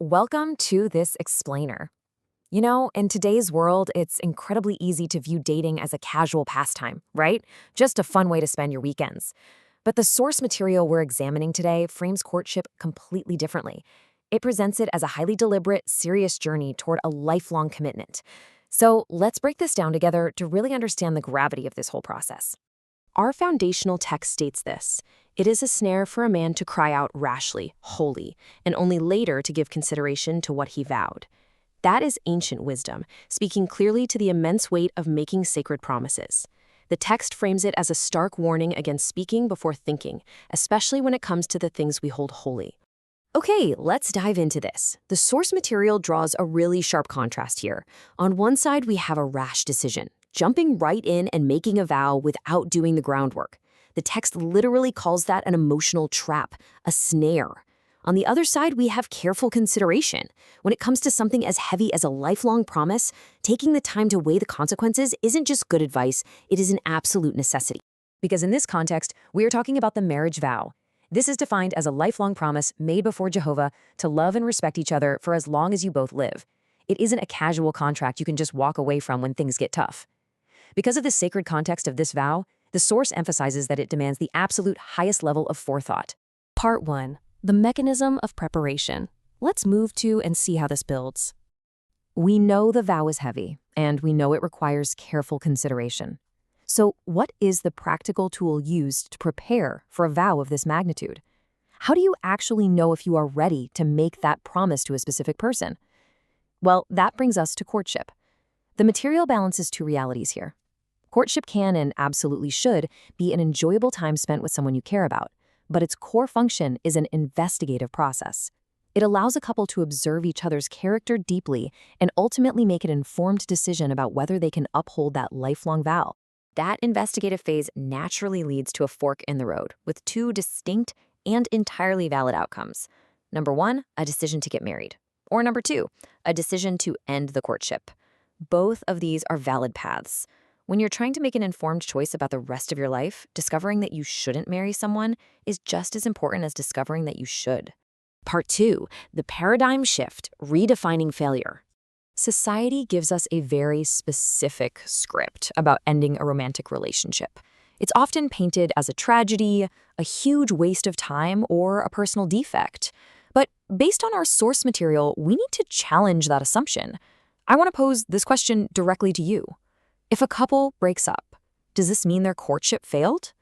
Welcome to this explainer. You know, in today's world, it's incredibly easy to view dating as a casual pastime, right? Just a fun way to spend your weekends. But the source material we're examining today frames courtship completely differently. It presents it as a highly deliberate, serious journey toward a lifelong commitment. So let's break this down together to really understand the gravity of this whole process. Our foundational text states this: "It is a snare for a man to cry out rashly, wholly, and only later to give consideration to what he vowed." That is ancient wisdom, speaking clearly to the immense weight of making sacred promises. The text frames it as a stark warning against speaking before thinking, especially when it comes to the things we hold holy. Okay, let's dive into this. The source material draws a really sharp contrast here. On one side, we have a rash decision, jumping right in and making a vow without doing the groundwork. The text literally calls that an emotional trap, a snare. On the other side, we have careful consideration. When it comes to something as heavy as a lifelong promise, taking the time to weigh the consequences isn't just good advice, it is an absolute necessity. Because in this context, we are talking about the marriage vow. This is defined as a lifelong promise made before Jehovah to love and respect each other for as long as you both live. It isn't a casual contract you can just walk away from when things get tough. Because of the sacred context of this vow, the source emphasizes that it demands the absolute highest level of forethought. Part 1. The mechanism of preparation. Let's move to and see how this builds. We know the vow is heavy, and we know it requires careful consideration. So, what is the practical tool used to prepare for a vow of this magnitude? How do you actually know if you are ready to make that promise to a specific person? Well, that brings us to courtship. The material balances two realities here. Courtship can and absolutely should be an enjoyable time spent with someone you care about, but its core function is an investigative process. It allows a couple to observe each other's character deeply and ultimately make an informed decision about whether they can uphold that lifelong vow. That investigative phase naturally leads to a fork in the road with two distinct and entirely valid outcomes. Number one, a decision to get married. Or number two, a decision to end the courtship. Both of these are valid paths. When you're trying to make an informed choice about the rest of your life, discovering that you shouldn't marry someone is just as important as discovering that you should. Part 2, the paradigm shift, redefining failure. Society gives us a very specific script about ending a romantic relationship. It's often painted as a tragedy, a huge waste of time, or a personal defect. But based on our source material, we need to challenge that assumption. I want to pose this question directly to you. If a couple breaks up, does this mean their courtship failed?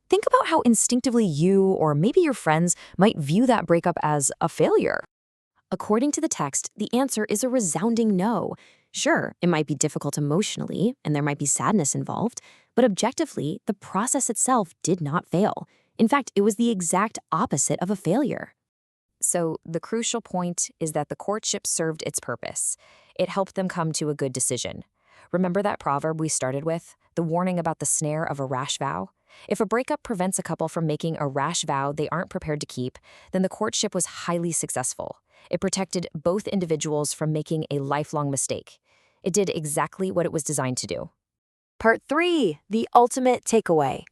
Think about how instinctively you, or maybe your friends, might view that breakup as a failure. According to the text, the answer is a resounding no. Sure, it might be difficult emotionally, and there might be sadness involved, but objectively, the process itself did not fail. In fact, it was the exact opposite of a failure. So, the crucial point is that the courtship served its purpose. It helped them come to a good decision. Remember that proverb we started with, the warning about the snare of a rash vow? If a breakup prevents a couple from making a rash vow they aren't prepared to keep, then the courtship was highly successful. It protected both individuals from making a lifelong mistake. It did exactly what it was designed to do. Part 3, the ultimate takeaway.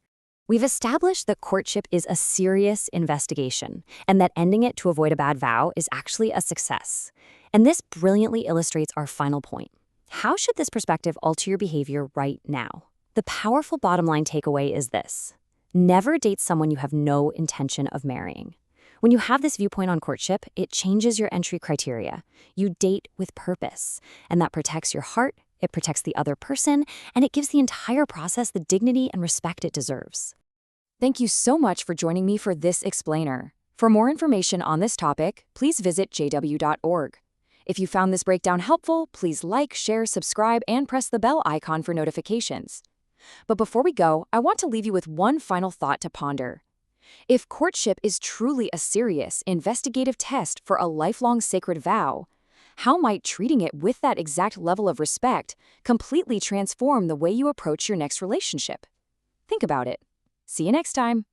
We've established that courtship is a serious investigation, and that ending it to avoid a bad vow is actually a success. And this brilliantly illustrates our final point. How should this perspective alter your behavior right now? The powerful bottom line takeaway is this: never date someone you have no intention of marrying. When you have this viewpoint on courtship, it changes your entry criteria. You date with purpose, and that protects your heart, it protects the other person, and it gives the entire process the dignity and respect it deserves. Thank you so much for joining me for this explainer. For more information on this topic, please visit jw.org. If you found this breakdown helpful, please like, share, subscribe, and press the bell icon for notifications. But before we go, I want to leave you with one final thought to ponder. If courtship is truly a serious, investigative test for a lifelong sacred vow, how might treating it with that exact level of respect completely transform the way you approach your next relationship? Think about it. See you next time.